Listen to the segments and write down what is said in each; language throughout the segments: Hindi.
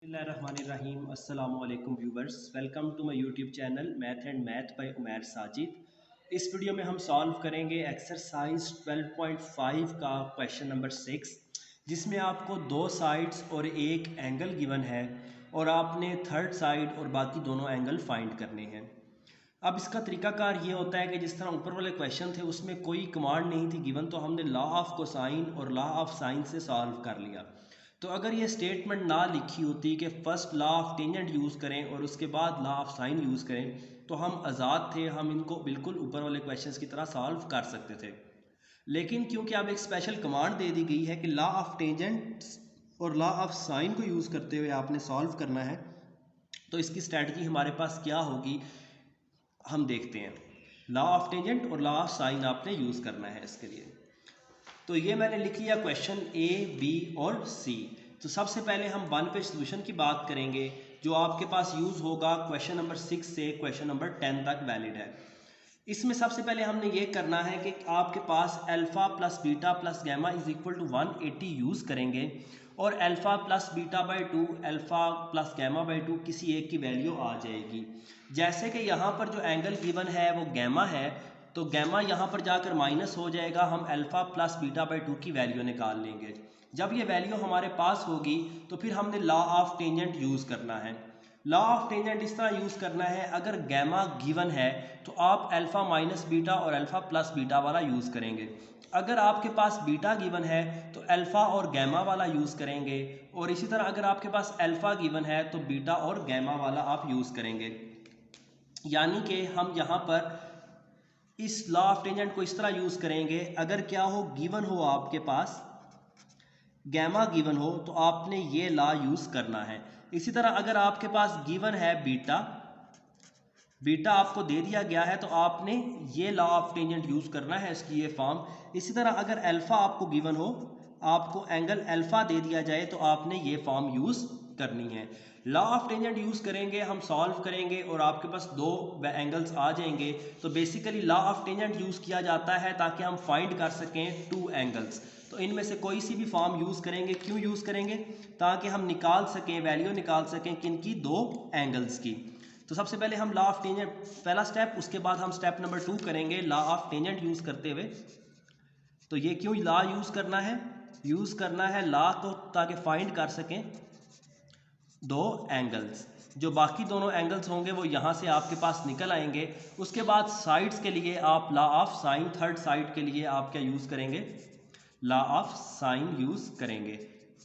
बिस्मिल्लाहिर्रहमानिर्रहीम। अस्सलामु अलैकुम viewers, welcome to my YouTube channel math and math by Umair Sajid. इस वीडियो में हम सॉल्व करेंगे एक्सरसाइज 12.5 का क्वेश्चन नंबर 6, जिसमें आपको दो साइड्स और एक एंगल गिवन है और आपने थर्ड साइड और बाकी दोनों एंगल फाइंड करने हैं। अब इसका तरीकाकार ये होता है कि जिस तरह ऊपर वाले क्वेश्चन थे उसमें कोई कमांड नहीं थी गिवन, तो हमने लॉ ऑफ कोसाइन और लॉ ऑफ साइन से सॉल्व कर लिया। तो अगर ये स्टेटमेंट ना लिखी होती कि first law of tangent use करें और उसके बाद लॉ ऑफ साइन यूज़ करें, तो हम आज़ाद थे, हम इनको बिल्कुल ऊपर वाले क्वेश्चंस की तरह सॉल्व कर सकते थे। लेकिन क्योंकि अब एक स्पेशल कमांड दे दी गई है कि लॉ ऑफ टेंजेंट और लॉ ऑफ साइन को यूज़ करते हुए आपने सॉल्व करना है, तो इसकी स्ट्रैटेजी हमारे पास क्या होगी हम देखते हैं। लॉ ऑफ टेंजेंट और लॉ ऑफ साइन आपने यूज़ करना है इसके लिए। तो ये मैंने लिख लिया क्वेश्चन ए, बी और सी। तो सबसे पहले हम वन पे सोल्यूशन की बात करेंगे जो आपके पास यूज़ होगा क्वेश्चन नंबर 6 से क्वेश्चन नंबर 10 तक वैलिड है। इसमें सबसे पहले हमने ये करना है कि आपके पास alpha plus beta plus gamma is equal to 180 use करेंगे और alpha plus beta by 2 alpha plus gamma by 2 किसी एक की वैल्यू आ जाएगी। जैसे कि यहाँ पर जो एंगल गिवन है वो गैमा है, तो गैमा यहाँ पर जाकर माइनस हो जाएगा, हम अल्फ़ा प्लस बीटा बाई 2 की वैल्यू निकाल लेंगे। जब ये वैल्यू हमारे पास होगी तो फिर हमने लॉ ऑफ टेंजेंट यूज़ करना है। लॉ ऑफ टेंजेंट इस तरह यूज़ करना है, अगर गैमा गिवन है तो आप अल्फ़ा माइनस बीटा और अल्फ़ा प्लस बीटा वाला यूज़ करेंगे। अगर आपके पास बीटा गिवन है तो अल्फ़ा और गैमा वाला यूज़ करेंगे, और इसी तरह अगर आपके पास अल्फ़ा गिवन है तो बीटा और गैमा वाला आप यूज़ करेंगे। यानी कि हम यहाँ पर इस लॉ ऑफ टेंजेंट को इस तरह यूज़ करेंगे, अगर क्या हो गिवन हो आपके पास गैमा गिवन हो तो आपने ये लॉ यूज़ करना है। इसी तरह अगर आपके पास गिवन है बीटा, बीटा आपको दे दिया गया है तो आपने ये लॉ ऑफ टेंजेंट यूज़ करना है, इसकी ये फॉर्म। इसी तरह अगर अल्फ़ा आपको गिवन हो, आपको एंगल अल्फ़ा दे दिया जाए तो आपने ये फॉर्म यूज़ करनी है। लॉ ऑफ टेंजेंट यूज़ करेंगे, हम सॉल्व करेंगे और आपके पास दो एंगल्स आ जाएंगे। तो basically law of tangent use किया जाता है ताकि हम फाइंड कर सकें टू एंगल्स। तो इनमें से कोई सी भी फॉर्म यूज़ करेंगे। क्यों यूज़ करेंगे? ताकि हम निकाल सकें, वैल्यू निकाल सकें किनकी, दो एंगल्स की। तो सबसे पहले हम लॉ ऑफ टेंजेंट पहला स्टेप, उसके बाद हम स्टेप नंबर 2 करेंगे लॉ ऑफ टेंजेंट यूज़ करते हुए। तो ये क्यों लॉ यूज़ करना है? यूज़ करना है लॉ को ताकि फाइंड कर सकें दो एंगल्स। जो बाकी दोनों एंगल्स होंगे वो यहाँ से आपके पास निकल आएंगे। उसके बाद साइड्स के लिए आप law of sine, third side के लिए आप क्या यूज़ करेंगे, लॉ ऑफ साइन यूज़ करेंगे।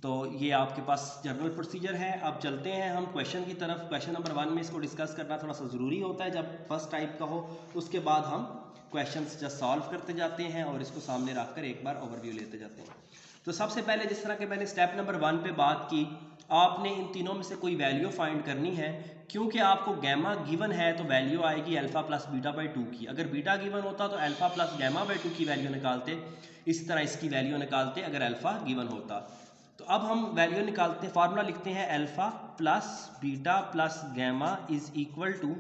तो ये आपके पास जनरल प्रोसीजर है। अब चलते हैं हम क्वेश्चन की तरफ। क्वेश्चन नंबर 1 में इसको डिस्कस करना थोड़ा सा ज़रूरी होता है जब फर्स्ट टाइप का हो, उसके बाद हम क्वेश्चंस जस्ट सॉल्व करते जाते हैं और इसको सामने रखकर एक बार ओवरव्यू लेते जाते हैं। तो सबसे पहले जिस तरह के मैंने स्टेप नंबर 1 पे बात की, आपने इन तीनों में से कोई वैल्यू फाइंड करनी है। क्योंकि आपको गैमा गिवन है तो वैल्यू आएगी अल्फ़ा प्लस बीटा बाई 2 की। अगर बीटा गिवन होता तो अल्फ़ा प्लस गैमा बाई 2 की वैल्यू निकालते, इस तरह इसकी वैल्यू निकालते अगर अल्फ़ा गिवन होता। तो अब हम वैल्यू निकालते हैं, फार्मूला लिखते हैं alpha plus beta plus gamma is equal to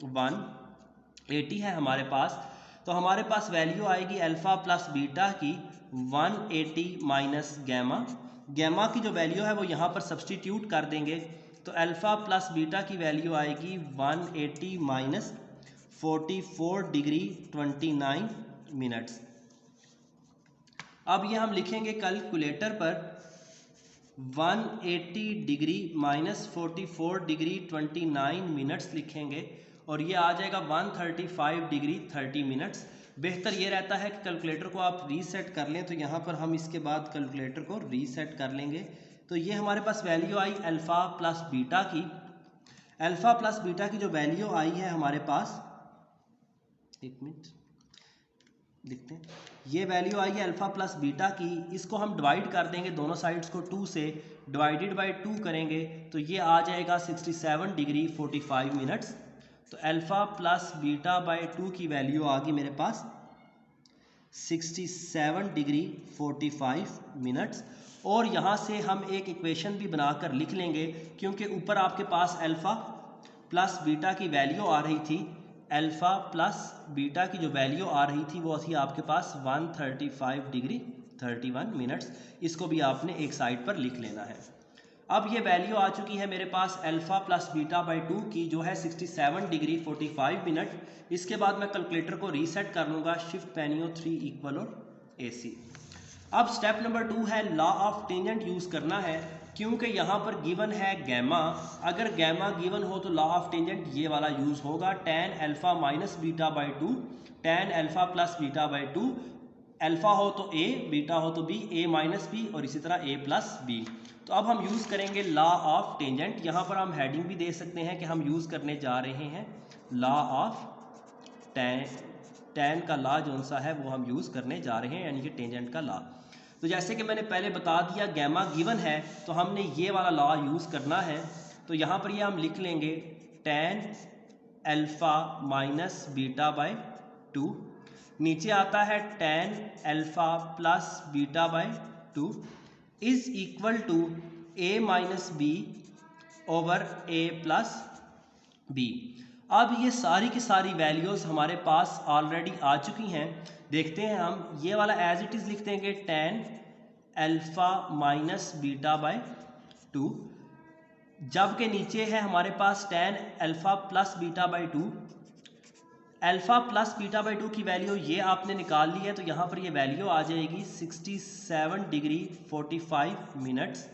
180 है हमारे पास। तो हमारे पास वैल्यू आएगी अल्फ़ा प्लस बीटा की 180 माइनस गैमा। गैमा की जो वैल्यू है वो यहाँ पर सब्सटीट्यूट कर देंगे, तो अल्फ़ा प्लस बीटा की वैल्यू आएगी 180 माइनस 44 डिग्री 29 मिनट्स। अब ये हम लिखेंगे कैलकुलेटर पर 180 डिग्री माइनस 44 डिग्री 29 मिनट्स लिखेंगे और ये आ जाएगा 135 डिग्री 30 मिनट्स। बेहतर ये रहता है कि कैलकुलेटर को आप रीसेट कर लें, तो यहाँ पर हम इसके बाद कैलकुलेटर को रीसेट कर लेंगे। तो ये हमारे पास वैल्यू आई अल्फ़ा प्लस बीटा की। अल्फ़ा प्लस बीटा की जो वैल्यू आई है हमारे पास, एक मिनट देखते हैं, ये वैल्यू आई है अल्फ़ा प्लस बीटा की। इसको हम डिवाइड कर देंगे दोनों साइड्स को 2 से, डिवाइडेड बाई 2 करेंगे तो ये आ जाएगा 67 डिग्री 45 मिनट्स। तो अल्फ़ा प्लस बीटा बाई 2 की वैल्यू आ गई मेरे पास 67 डिग्री 45 मिनट्स। और यहाँ से हम एक इक्वेशन भी बनाकर लिख लेंगे, क्योंकि ऊपर आपके पास अल्फ़ा प्लस बीटा की वैल्यू आ रही थी, अल्फ़ा प्लस बीटा की जो वैल्यू आ रही थी वो थी आपके पास 135 डिग्री 31 मिनट्स। इसको भी आपने एक साइड पर लिख लेना है। अब ये वैल्यू आ चुकी है मेरे पास अल्फ़ा प्लस बीटा बाई 2 की, जो है 67 डिग्री 45 मिनट। इसके बाद मैं कैलकुलेटर को रीसेट कर लूँगा, शिफ्ट पेनियो 3 इक्वल और AC। अब स्टेप नंबर 2 है लॉ ऑफ टेंजेंट यूज़ करना है, क्योंकि यहाँ पर गिवन है गैमा। अगर गैमा गिवन हो तो लॉ ऑफ टेंजेंट ये वाला यूज़ होगा, tan alpha minus beta by 2 tan alpha plus beta by 2, alpha हो तो A, बीटा हो तो B, A माइनस B और इसी तरह A प्लस B। तो अब हम यूज़ करेंगे लॉ ऑफ टेंजेंट। यहाँ पर हम हेडिंग भी दे सकते हैं कि हम यूज़ करने जा रहे हैं लॉ ऑफ टैन का लॉ जो सा है वो हम यूज़ करने जा रहे हैं, यानी कि टेंजेंट का लॉ। तो जैसे कि मैंने पहले बता दिया गैमा गिवन है तो हमने ये वाला लॉ यूज़ करना है। तो यहाँ पर ये हम लिख लेंगे tan alpha minus beta by 2, नीचे आता है tan alpha plus beta by 2 is equal to A minus B over A plus B. अब ये सारी की सारी वैल्यूज़ हमारे पास ऑलरेडी आ चुकी हैं। देखते हैं हम, ये वाला एज इट इज़ लिख देंगे tan alpha minus beta by 2, जबकि नीचे है हमारे पास tan alpha plus beta by 2। Alpha plus beta by 2 की वैल्यू ये आपने निकाल ली है, तो यहाँ पर ये वैल्यू आ जाएगी 67 डिग्री 45 मिनट्स।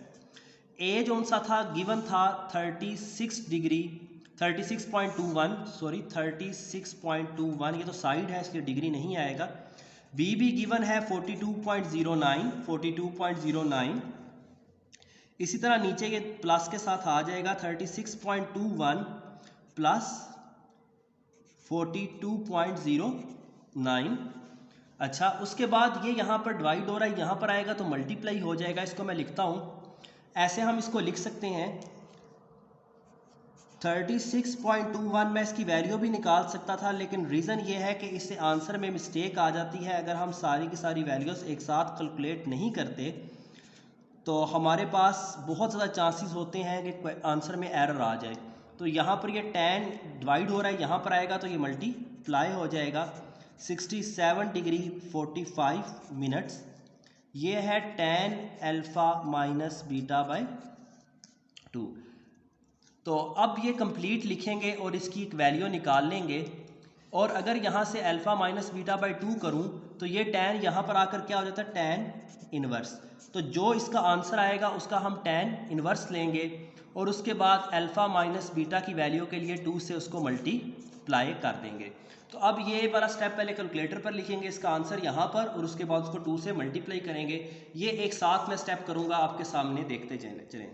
ए जो सा था गिवन था 36.21, ये तो साइड है इसलिए डिग्री नहीं आएगा। बी भी गिवन है 42.09, इसी तरह नीचे ये प्लस के साथ आ जाएगा 36.21 प्लस 42.09। अच्छा, उसके बाद ये यहाँ पर डिवाइड हो रहा है, यहाँ पर आएगा तो मल्टीप्लाई हो जाएगा। इसको मैं लिखता हूँ, ऐसे हम इसको लिख सकते हैं 36.21। मैं इसकी वैल्यू भी निकाल सकता था, लेकिन रीज़न ये है कि इससे आंसर में मिस्टेक आ जाती है। अगर हम सारी की सारी वैल्यूज़ एक साथ कैलकुलेट नहीं करते तो हमारे पास बहुत ज़्यादा चांसेस होते हैं कि आंसर में एरर आ जाए। तो यहाँ पर ये tan डिवाइड हो रहा है, यहाँ पर आएगा तो ये मल्टीप्लाई हो जाएगा 67 डिग्री 45 मिनट्स। ये है tan alpha minus beta by 2। तो अब ये कंप्लीट लिखेंगे और इसकी एक वैल्यू निकाल लेंगे। और अगर यहाँ से अल्फ़ा माइनस बीटा बाई 2 करूँ तो ये tan यहाँ पर आकर क्या हो जाता है, tan इनवर्स। तो जो इसका आंसर आएगा उसका हम tan इनवर्स लेंगे और उसके बाद अल्फ़ा माइनस बीटा की वैल्यू के लिए 2 से उसको मल्टीप्लाई कर देंगे। तो अब ये वाला स्टेप पहले कैलकुलेटर पर लिखेंगे इसका आंसर यहाँ पर, और उसके बाद उसको 2 से मल्टीप्लाई करेंगे। ये एक साथ मैं स्टेप करूँगा, आपके सामने देखते चलें।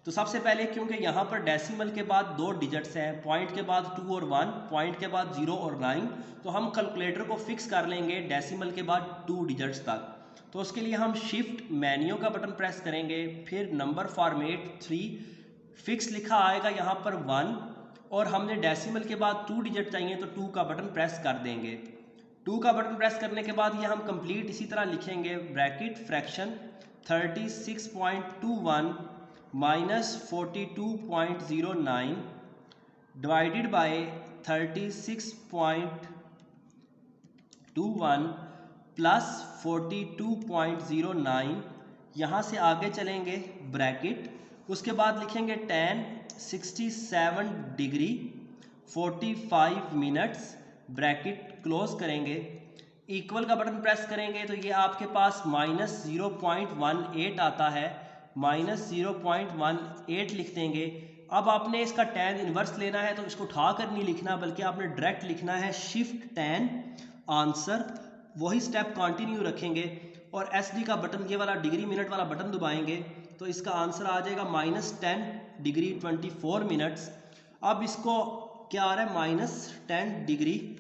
तो सबसे पहले क्योंकि यहाँ पर डेसिमल के बाद 2 डिजिट्स हैं, पॉइंट के बाद 2 और 1, पॉइंट के बाद 0 और 9, तो हम कैलकुलेटर को फिक्स कर लेंगे डेसिमल के बाद 2 डिजिट्स तक। तो उसके लिए हम शिफ्ट मेन्यू का बटन प्रेस करेंगे, फिर नंबर फॉर्मेट 3 फिक्स लिखा आएगा यहाँ पर 1, और हमने डेसिमल के बाद 2 डिजिट चाहिए तो 2 का बटन प्रेस कर देंगे। 2 का बटन प्रेस करने के बाद ये हम कंप्लीट इसी तरह लिखेंगे, bracket fraction 36.21 minus 42.09 divided by 36.21 plus 42.09। यहाँ से आगे चलेंगे ब्रैकेट, उसके बाद लिखेंगे tan 67 degree 45 minutes, bracket close करेंगे, इक्वल का बटन प्रेस करेंगे तो ये आपके पास माइनस 0.18 आता है, माइनस 0.18 लिख देंगे। अब आपने इसका tan इनवर्स लेना है तो इसको उठा कर नहीं लिखना, बल्कि आपने डायरेक्ट लिखना है शिफ्ट tan आंसर, वही स्टेप कंटिन्यू रखेंगे और SD का बटन ये वाला डिग्री मिनट वाला बटन दबाएंगे तो इसका आंसर आ जाएगा माइनस 10 डिग्री 24 मिनट्स। अब इसको क्या आ रहा है, माइनस 10 डिग्री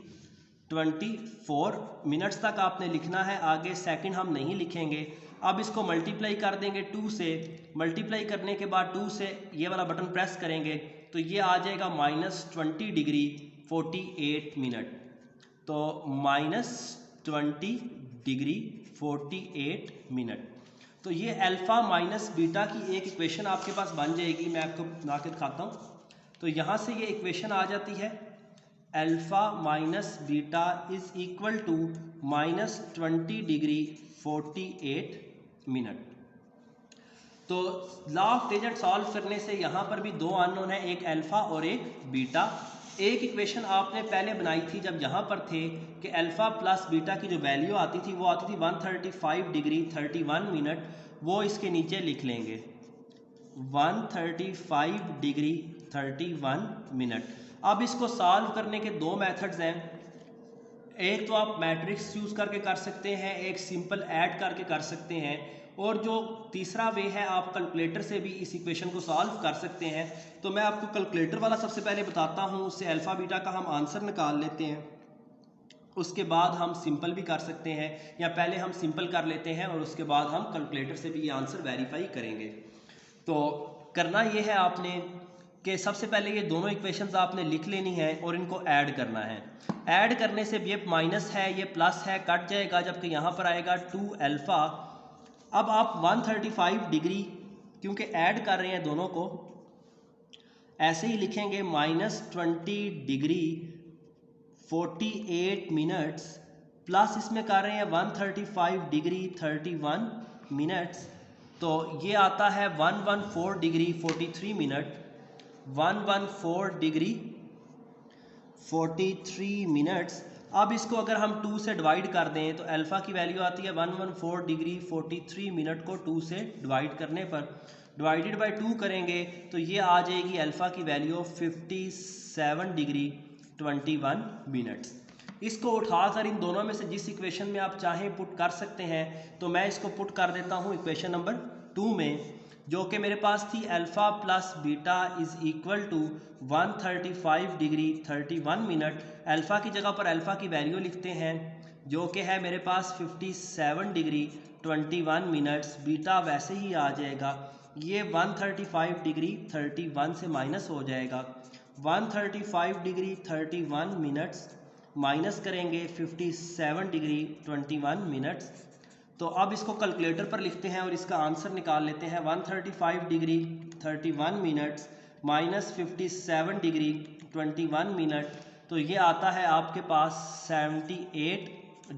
24 मिनट्स तक आपने लिखना है, आगे सेकंड हम नहीं लिखेंगे। अब इसको मल्टीप्लाई कर देंगे 2 से, मल्टीप्लाई करने के बाद 2 से ये वाला बटन प्रेस करेंगे तो ये आ जाएगा माइनस 20 डिग्री 48 मिनट। तो माइनस 20 डिग्री 48 मिनट। तो ये अल्फ़ा माइनस बीटा की एक इक्वेशन आपके पास बन जाएगी। मैं आपको बना के दिखाता हूँ। तो यहाँ से ये इक्वेशन आ जाती है, alpha minus beta is equal to minus 20 degree 48 minute. तो लॉ ऑफ टेंजेंट सॉल्व करने से यहाँ पर भी दो अननोन है, एक अल्फ़ा और एक बीटा। एक इक्वेशन आपने पहले बनाई थी जब यहाँ पर थे कि अल्फ़ा प्लस बीटा की जो वैल्यू आती थी वो आती थी 135 डिग्री 31 मिनट, वो इसके नीचे लिख लेंगे 135 डिग्री 31 मिनट। अब इसको सॉल्व करने के दो मेथड्स हैं, एक तो आप मैट्रिक्स यूज़ करके कर सकते हैं, एक सिंपल ऐड करके कर सकते हैं, और जो तीसरा वे है आप कैलकुलेटर से भी इस इक्वेशन को सॉल्व कर सकते हैं। तो मैं आपको कैलकुलेटर वाला सबसे पहले बताता हूँ, उससे अल्फ़ा बीटा का हम आंसर निकाल लेते हैं, उसके बाद हम सिंपल भी कर सकते हैं, या पहले हम सिंपल कर लेते हैं और उसके बाद हम कैलकुलेटर से भी ये आंसर वेरीफाई करेंगे। तो करना ये है आपने कि सबसे पहले ये दोनों इक्वेशंस आपने लिख लेनी है और इनको ऐड करना है। ऐड करने से ये माइनस है ये प्लस है, कट जाएगा, जबकि यहाँ पर आएगा 2 अल्फ़ा। अब आप 135 डिग्री क्योंकि ऐड कर रहे हैं दोनों को, ऐसे ही लिखेंगे -20 डिग्री 48 मिनट्स, प्लस इसमें कर रहे हैं 135 डिग्री 31 मिनट्स, तो ये आता है 114 डिग्री 43 मिनट, 114 डिग्री 43 मिनट्स। अब इसको अगर हम 2 से डिवाइड कर दें तो अल्फ़ा की वैल्यू आती है 114 डिग्री 43 मिनट को 2 से डिवाइड करने पर, डिवाइडेड बाय 2 करेंगे तो ये आ जाएगी अल्फ़ा की वैल्यू 57 डिग्री 21 मिनट्स। इसको उठाकर इन दोनों में से जिस इक्वेशन में आप चाहें पुट कर सकते हैं, तो मैं इसको पुट कर देता हूँ इक्वेशन नंबर 2 में, जो कि मेरे पास थी alpha plus beta is equal to 135 degree 31 minute. Alpha की जगह पर अल्फ़ा की वैल्यू लिखते हैं जो कि है मेरे पास 57 डिग्री 21 मिनट्स, बीटा वैसे ही आ जाएगा, ये 135 डिग्री 31 से माइनस हो जाएगा, 135 डिग्री 31 मिनट्स माइनस करेंगे 57 डिग्री 21 मिनट्स। तो अब इसको कैलकुलेटर पर लिखते हैं और इसका आंसर निकाल लेते हैं। 135 degree 31 minutes minus 57 degree 21 minute, तो ये आता है आपके पास 78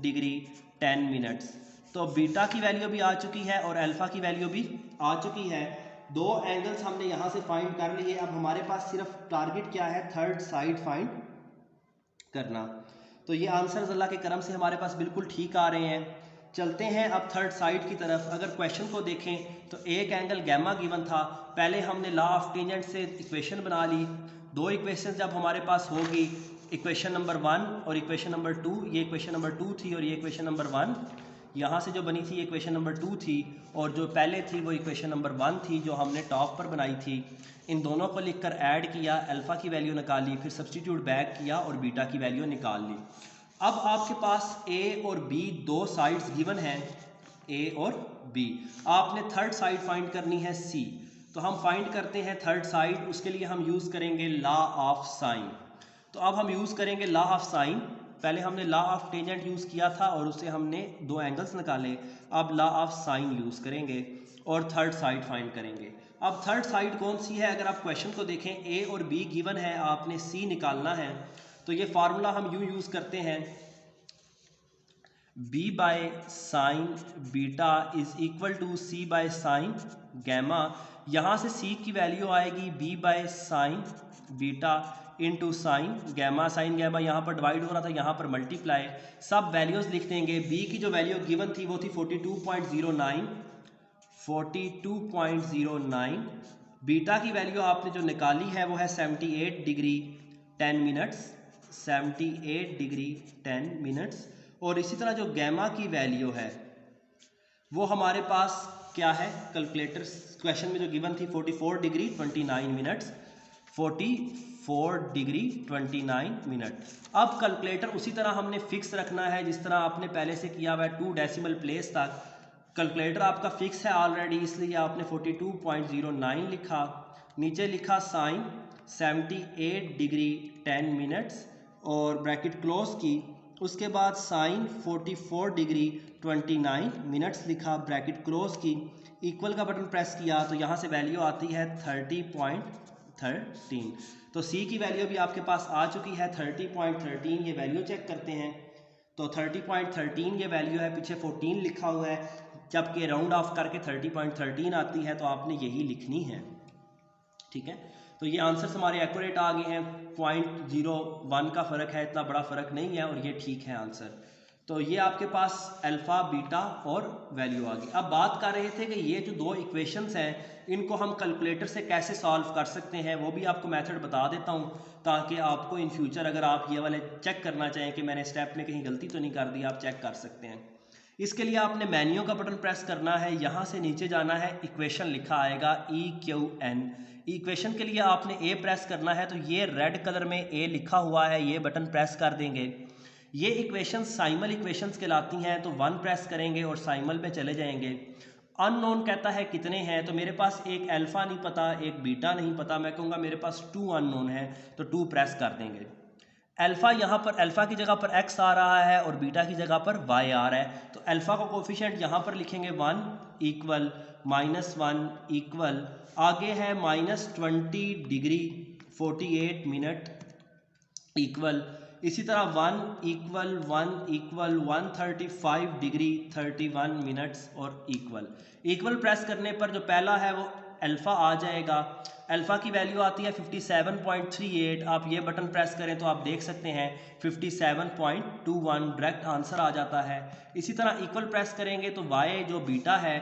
डिग्री 10 मिनट्स। तो बीटा की वैल्यू भी आ चुकी है और अल्फ़ा की वैल्यू भी आ चुकी है। दो एंगल्स हमने यहाँ से फाइंड कर लिए। अब हमारे पास सिर्फ टारगेट क्या है, थर्ड साइड फाइंड करना। तो ये आंसर्स अल्लाह के करम से हमारे पास बिल्कुल ठीक आ रहे हैं। चलते हैं अब थर्ड साइड की तरफ। अगर क्वेश्चन को देखें तो एक एंगल गैमा गिवन था, पहले हमने लॉ ऑफ टेंजेंट से इक्वेशन बना ली। दो इक्वेशन जब हमारे पास होगी, इक्वेशन नंबर 1 और इक्वेशन नंबर 2, ये इक्वेशन नंबर 2 थी और ये इक्वेशन नंबर 1, यहाँ से जो बनी थी ये इक्वेशन नंबर 2 थी, और जो पहले थी वो इक्वेशन नंबर 1 थी जो हमने टॉप पर बनाई थी। इन दोनों को लिखकर ऐड किया, अल्फ़ा की वैल्यू निकाली, फिर सब्स्टिट्यूट बैक किया और बीटा की वैल्यू निकाल ली। अब आपके पास ए और बी दो साइड्स गिवन हैं, ए और बी। आपने थर्ड साइड फाइंड करनी है सी, तो हम फाइंड करते हैं थर्ड साइड। उसके लिए हम यूज़ करेंगे लॉ ऑफ साइन। तो अब हम यूज़ करेंगे लॉ ऑफ साइन। पहले हमने लॉ ऑफ टेंजेंट यूज़ किया था और उससे हमने दो एंगल्स निकाले। अब लॉ ऑफ साइन यूज़ करेंगे और थर्ड साइड फाइंड करेंगे। अब थर्ड साइड कौन सी है, अगर आप क्वेश्चन को देखें ए और बी गिवन है, आपने सी निकालना है। तो ये फार्मूला हम यूज़ करते हैं, b by sine beta is equal to c by sine gamma. यहाँ से c की वैल्यू आएगी b by sine beta into sine gamma. Sine gamma यहाँ पर डिवाइड हो रहा था, यहाँ पर मल्टीप्लाई, सब वैल्यूज़ लिख देंगे। b की जो वैल्यू गिवन थी वो थी 42.09। बीटा की वैल्यू आपने जो निकाली है वो है 78 डिग्री 10 मिनट्स, 78 डिग्री 10 मिनट्स। और इसी तरह जो गैमा की वैल्यू है वो हमारे पास क्या है, कैलकुलेटर क्वेश्चन में जो गिवन थी 44 डिग्री 29 मिनट्स, 44 डिग्री 29 मिनट। अब कैलकुलेटर उसी तरह हमने फिक्स रखना है जिस तरह आपने पहले से किया हुआ है, 2 डेसिमल प्लेस तक। कैलकुलेटर आपका फिक्स है ऑलरेडी, इसलिए आपने 42.09 लिखा, नीचे लिखा साइन 78 डिग्री 10 मिनट्स और ब्रैकेट क्लोज की। उसके बाद साइन 44 डिग्री 29 मिनट्स लिखा, ब्रैकेट क्लोज की, इक्वल का बटन प्रेस किया तो यहाँ से वैल्यू आती है 30.13। तो सी की वैल्यू भी आपके पास आ चुकी है 30.13। ये वैल्यू चेक करते हैं तो 30.13 ये वैल्यू है, पीछे 14 लिखा हुआ है। जबकि राउंड ऑफ करके 30.13 आती है, तो आपने यही लिखनी है। ठीक है, तो ये आंसर्स हमारे एक्यूरेट आ गए हैं। 0.01 का फ़र्क है, इतना बड़ा फ़र्क नहीं है, और ये ठीक है आंसर। तो ये आपके पास अल्फ़ा, बीटा और वैल्यू आ गई। अब बात कर रहे थे कि ये जो दो इक्वेशंस हैं इनको हम कैलकुलेटर से कैसे सॉल्व कर सकते हैं, वो भी आपको मेथड बता देता हूँ, ताकि आपको इन फ्यूचर अगर आप ये वाले चेक करना चाहें कि मैंने स्टेप में कहीं गलती तो नहीं कर दी, आप चेक कर सकते हैं। इसके लिए आपने मेन्यू का बटन प्रेस करना है, यहाँ से नीचे जाना है, इक्वेशन लिखा आएगा EQN। इक्वेशन के लिए आपने ए प्रेस करना है, तो ये रेड कलर में ए लिखा हुआ है, ये बटन प्रेस कर देंगे। ये इक्वेशन साइमल इक्वेशंस कहलाती हैं, तो 1 प्रेस करेंगे और साइमल में चले जाएंगे। अननोन कहता है कितने हैं, तो मेरे पास एक अल्फ़ा नहीं पता, एक बीटा नहीं पता, मैं कहूँगा मेरे पास 2 अननोन है, तो 2 प्रेस कर देंगे। अल्फ़ा यहाँ पर अल्फ़ा की जगह पर x आ रहा है और बीटा की जगह पर y आ रहा है, तो अल्फ़ा का कोफिशिएंट यहाँ पर लिखेंगे 1 इक्वल -1 इक्वल, आगे है -20 डिग्री 48 मिनट इक्वल, इसी तरह 1 इक्वल 135 डिग्री 31 मिनट्स और इक्वल प्रेस करने पर जो पहला है वो अल्फ़ा आ जाएगा। अल्फ़ा की वैल्यू आती है 57.38। आप ये बटन प्रेस करें तो आप देख सकते हैं 57.21 डायरेक्ट आंसर आ जाता है। इसी तरह इक्वल प्रेस करेंगे तो वाई जो बीटा है,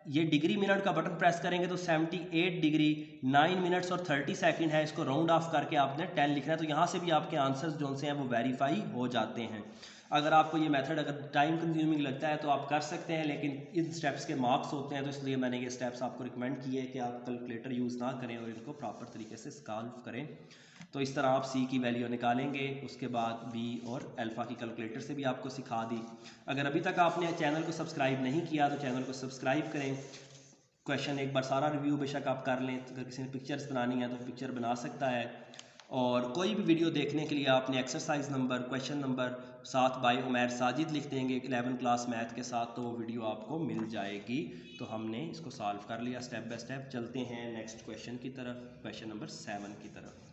ये डिग्री मिनट का बटन प्रेस करेंगे तो 78 डिग्री 9 मिनट्स और 30 सेकंड है, इसको राउंड ऑफ करके आपने 10 लिखना है। तो यहाँ से भी आपके आंसर्स जो से हैं वो वेरीफाई हो जाते हैं। अगर आपको ये मेथड अगर टाइम कंज्यूमिंग लगता है तो आप कर सकते हैं, लेकिन इन स्टेप्स के मार्क्स होते हैं, तो इसलिए मैंने ये स्टेप्स आपको रिकमेंड किए कि आप कैलकुलेटर यूज़ ना करें और इनको प्रॉपर तरीके से सॉल्व करें। तो इस तरह आप सी की वैल्यू निकालेंगे, उसके बाद बी और अल्फ़ा की कैलकुलेटर से भी आपको सिखा दी। अगर अभी तक आपने चैनल को सब्सक्राइब नहीं किया तो चैनल को सब्सक्राइब करें। क्वेश्चन एक बार सारा रिव्यू बेशक आप कर लें, अगर किसी ने पिक्चर्स बनानी है तो पिक्चर बना सकता है। और कोई भी वीडियो देखने के लिए आपने exercise number, question number 7 by Umair Sajid लिख देंगे 11 क्लास मैथ के साथ, तो वो वीडियो आपको मिल जाएगी। तो हमने इसको सॉल्व कर लिया स्टेप बाय स्टेप। चलते हैं नेक्स्ट क्वेश्चन की तरफ, क्वेश्चन नंबर 7 की तरफ।